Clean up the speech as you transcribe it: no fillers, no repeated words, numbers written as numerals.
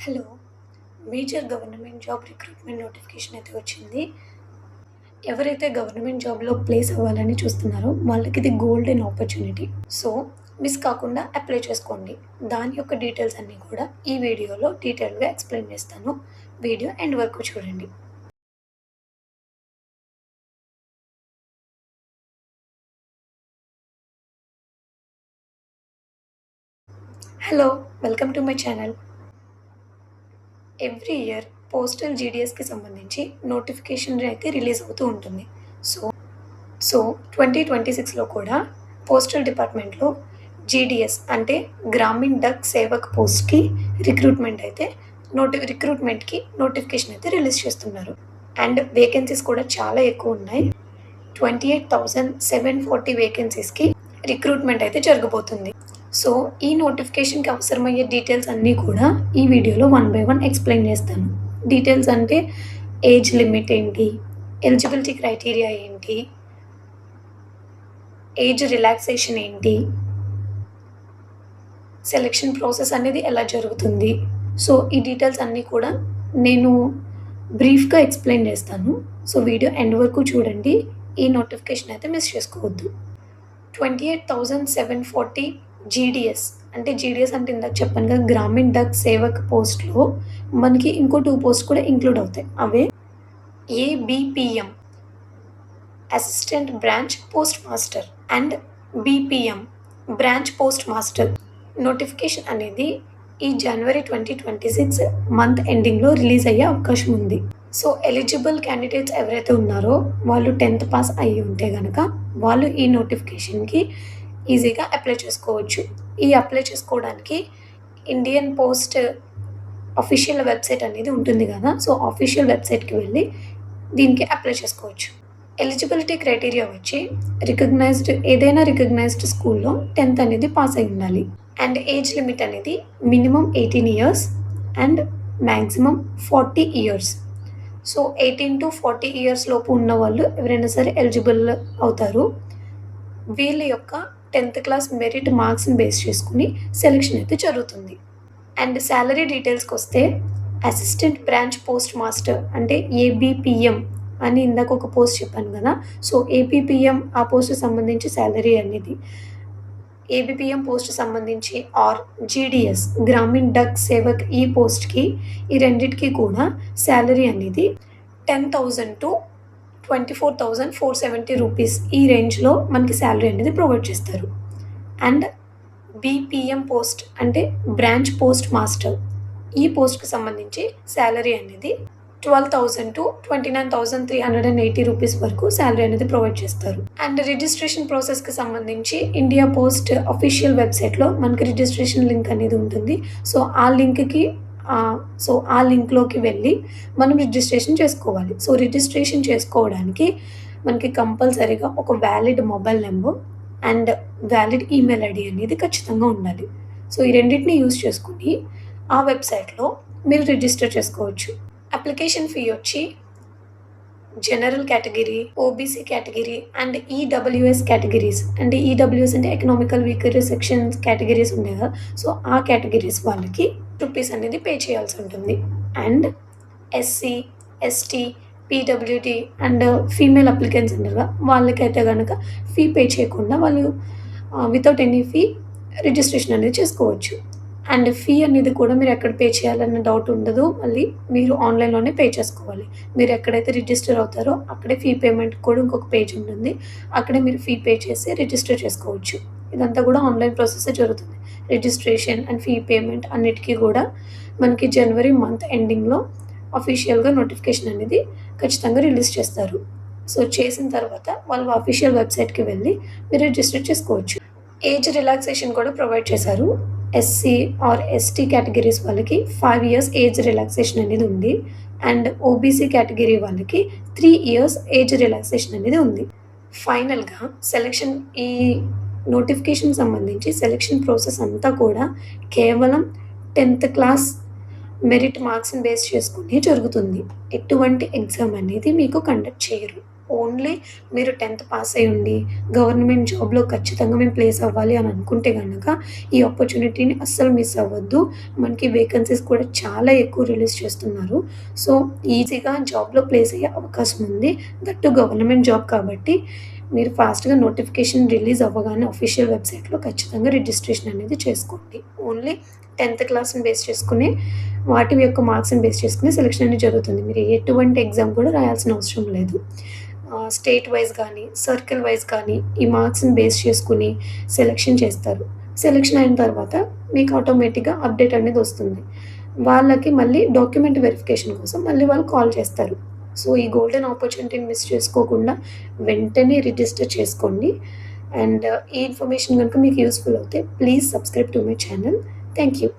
Hello! Major government job recruitment notification అయితే వచ్చింది. ఎవరైతే గవర్నమెంట్ జాబ్‌లో ప్లేస్ అవ్వాలని చూస్తున్నారో వాళ్ళకిది గోల్డెన్ ఆపర్చునిటీ. సో, మిస్ కాకుండా అప్లై చేసుకోండి. దాని యొక్క డీటెయిల్స్ అన్నీ కూడా ఈ వీడియోలో డీటెయిల్‌గా ఎక్స్‌ప్లెయిన్ చేస్తాను. వీడియో ఎండ్ వరకు చూడండి. Hello! Welcome to my channel. Every year postal జీడీఎస్‌కి సంబంధించి నోటిఫికేషన్ అయితే రిలీజ్ అవుతూ ఉంటుంది. సో సో 2026లో కూడా పోస్టల్ డిపార్ట్మెంట్‌లో జీడీఎస్ అంటే గ్రామీణ్ డక్ సేవక్ పోస్ట్‌కి రిక్రూట్మెంట్‌కి నోటిఫికేషన్ అయితే రిలీజ్ చేస్తున్నారు. అండ్ వేకెన్సీస్ కూడా చాలా ఎక్కువ ఉన్నాయి. 28,740 వేకెన్సీస్‌కి రిక్రూట్మెంట్ అయితే జరగబోతుంది. సో, ఈ నోటిఫికేషన్‌కి అవసరమయ్యే డీటెయిల్స్ అన్నీ కూడా ఈ వీడియోలో వన్ బై వన్ ఎక్స్‌ప్లెయిన్ చేస్తాను. డీటెయిల్స్ అంటే ఏజ్ లిమిట్ ఏంటి? ఎలిజిబిలిటీ క్రైటీరియా ఏంటి? ఏజ్ రిలాక్సేషన్ ఏంటి? సెలక్షన్ ప్రాసెస్ అనేది ఎలా జరుగుతుంది? సో, ఈ డీటెయిల్స్ అన్నీ కూడా నేను బ్రీఫ్‌గా ఎక్స్‌ప్లెయిన్ చేస్తాను. సో, వీడియో ఎండ్ వరకు చూడండి. ఈ నోటిఫికేషన్ అయితే మిస్ చేసుకోవద్దు. 28,740 జీడీఎస్ అంటే జీడీఎస్ అంటే ఇందాక చెప్పాను కదా! గ్రామీణ్ డక్ సేవక్ పోస్ట్‌లో మనకి ఇంకో 2 పోస్ట్ కూడా ఇంక్లూడ్ అవుతాయి. అవే ABPM assistant branch post master and BPM branch post master. Notification అనేది ఈ జనవరి 2026 మంత్ ఎండింగ్‌లో రిలీజ్ అయ్యే అవకాశం ఉంది. సో, ఎలిజిబుల్ క్యాండిడేట్స్ ఎవరైతే ఉన్నారో వాళ్ళు 10th పాస్ అయ్యి ఉంటే గనక వాళ్ళు ఈ నోటిఫికేషన్‌కి ఈజీగా అప్లై చేసుకోవచ్చు. ఈ అప్లై చేసుకోవడానికి ఇండియన్ పోస్ట్ అఫీషియల్ వెబ్‌సైట్ అనేది ఉంటుంది కదా! సో, అఫీషియల్ వెబ్‌సైట్‌కి వెళ్ళి దీనికి అప్లై చేసుకోవచ్చు. ఎలిజిబిలిటీ క్రైటీరియా వచ్చి ఏదైనా రికగ్నైజ్డ్ స్కూల్‌లో 10th అనేది పాస్ అయి ఉండాలి. అండ్ ఏజ్ లిమిట్ అనేది minimum 18 years and maximum 40 years. So, 18-40 years లోపు ఉన్నవాళ్ళు ఎవరైనా సరే ఎలిజిబుల్ అవుతారు. వీళ్ళ యొక్క 10th క్లాస్ మెరిట్ మార్క్స్‌ని బేస్ చేసుకొని సెలక్షన్ అయితే జరుగుతుంది. అండ్ సాలరీ డీటెయిల్స్‌కొస్తే అసిస్టెంట్ బ్రాంచ్ పోస్ట్ మాస్టర్ అంటే ఏబీపీఎం అని ఇందాక ఒక పోస్ట్ చెప్పాను కదా! సో, ఏబీపీఎం ఆ పోస్ట్‌కి సంబంధించి సాలరీ అనేది ఏబీపీఎం పోస్ట్ సంబంధించి ఆర్ జీడీఎస్ గ్రామీణ్ డక్ సేవక్ ఈ పోస్ట్‌కి ఈ రెండిటికి కూడా సాలరీ అనేది 10,000 టు 24,470 రూపీస్ ఈ రేంజ్‌లో మనకి సాలరీ అనేది ప్రొవైడ్ చేస్తారు. అండ్ బీపీఎం పోస్ట్ అంటే బ్రాంచ్ పోస్ట్ మాస్టర్ ఈ పోస్ట్‌కి సంబంధించి సాలరీ అనేది 12,000 టు 29,380 రూపీస్ వరకు సాలరీ అనేది ప్రొవైడ్ చేస్తారు. అండ్ రిజిస్ట్రేషన్ ప్రాసెస్‌కి సంబంధించి ఇండియా పోస్ట్ అఫీషియల్ వెబ్‌సైట్‌లో మనకి రిజిస్ట్రేషన్ లింక్ అనేది ఉంటుంది. సో, ఆ లింక్‌లోకి వెళ్ళి మనం రిజిస్ట్రేషన్ చేసుకోవాలి. సో, రిజిస్ట్రేషన్ చేసుకోవడానికి మనకి కంపల్సరీగా ఒక valid mobile number and valid email ID అనేది ఖచ్చితంగా ఉండాలి. సో, ఈ రెండిటిని యూజ్ చేసుకొని ఆ వెబ్‌సైట్‌లో మీరు రిజిస్టర్ చేసుకోవచ్చు. అప్లికేషన్ ఫీ వచ్చి general category, OBC category and EWS categories అంటే ఈడబ్ల్యూఎస్ అంటే ఎకనామికల్ వీకర్ సెక్షన్స్ కేటగిరీస్ ఉన్నాయి కదా! సో, ఆ కేటగిరీస్ వాళ్ళకి రూపీస్ అనేది పే చేయాల్సి ఉంటుంది. And SC, ST, PWD and female applicants ఉంటారు కదా! వాళ్ళకైతే గనక ఫీ పే చేయకుండా వాళ్ళు వితౌట్ ఎనీ ఫీ రిజిస్ట్రేషన్ అనేది చేసుకోవచ్చు. అండ్ ఫీ అనేది కూడా మీరు ఎక్కడ పే చేయాలన్న డౌట్ ఉండదు. మళ్ళీ మీరు ఆన్‌లైన్‌లోనే పే చేసుకోవాలి. మీరు ఎక్కడైతే రిజిస్టర్ అవుతారో అక్కడే ఫీ పేమెంట్ కూడా ఇంకొక పేజ్ ఉంటుంది. అక్కడే మీరు ఫీ పే చేసి రిజిస్టర్ చేసుకోవచ్చు. ఇదంతా కూడా ఆన్‌లైన్ ప్రాసెసే జరుగుతుంది. రిజిస్ట్రేషన్ అండ్ ఫీ పేమెంట్ అన్నిటికి కూడా మనకి జనవరి మంత్ ఎండింగ్‌లో అఫీషియల్‌గా నోటిఫికేషన్ అనేది ఖచ్చితంగా రిలీజ్ చేస్తారు. సో, చేసిన తర్వాత వాళ్ళు అఫీషియల్ వెబ్‌సైట్‌కి వెళ్ళి మీరు రిజిస్టర్ చేసుకోవచ్చు. ఏజ్ రిలాక్సేషన్ కూడా ప్రొవైడ్ చేశారు. ఎస్సీ ఆర్ ఎస్టీ కేటగిరీస్ వాళ్ళకి 5 ఇయర్స్ ఏజ్ రిలాక్సేషన్ అనేది ఉంది. అండ్ ఓబీసీ కేటగిరీ వాళ్ళకి 3 ఇయర్స్ ఏజ్ రిలాక్సేషన్ అనేది ఉంది. ఫైనల్‌గా ఈ నోటిఫికేషన్ సంబంధించి సెలక్షన్ ప్రాసెస్ అంతా కూడా కేవలం 10th క్లాస్ మెరిట్ మార్క్స్‌ని బేస్ చేసుకొని జరుగుతుంది. ఎటువంటి ఎగ్జామ్ అనేది మీకు కండక్ట్ చేయరు. ఓన్లీ మీరు 10థ్ పాస్ అయ్యుండి, గవర్నమెంట్ జాబ్‌లో ఖచ్చితంగా మేము ప్లేస్ అవ్వాలి అని అనుకుంటే గనక, ఈ ఆపర్చునిటీని అస్సలు మిస్ అవ్వద్దు. మనకి వేకెన్సీస్ కూడా చాలా ఎక్కువ రిలీజ్ చేస్తున్నారు. సో, ఈజీగా జాబ్‌లో ప్లేస్ అయ్యే అవకాశం ఉంది. దట్ టూ గవర్నమెంట్ జాబ్ కాబట్టి, మీరు ఫాస్ట్‌గా నోటిఫికేషన్ రిలీజ్ అవ్వగానే అఫీషియల్ వెబ్‌సైట్‌లో ఖచ్చితంగా రిజిస్ట్రేషన్ అనేది చేసుకోండి. ఓన్లీ 10థ్ క్లాస్‌ని బేస్ చేసుకొని, వాటి యొక్క మార్క్స్‌ని బేస్ చేసుకొని సెలక్షన్ అనేది జరుగుతుంది. మీరు ఎటువంటి ఎగ్జామ్ కూడా రాయాల్సిన అవసరం లేదు. స్టేట్ వైస్ గానీ, సర్కిల్ వైస్ కానీ ఈ మార్క్స్‌ని బేస్ చేసుకొని సెలక్షన్ చేస్తారు. సెలక్షన్ అయిన తర్వాత మీకు ఆటోమేటిక్‌గా అప్డేట్ అనేది వస్తుంది. వాళ్ళకి మళ్ళీ డాక్యుమెంట్ వెరిఫికేషన్ కోసం మళ్ళీ వాళ్ళు కాల్ చేస్తారు. సో, ఈ గోల్డెన్ ఆపర్చునిటీని మిస్ చేసుకోకుండా వెంటనే రిజిస్టర్ చేసుకోండి. అండ్ ఈ ఇన్ఫర్మేషన్ గనుక మీకు యూజ్‌ఫుల్ అవుతే please subscribe to my channel. Thank you.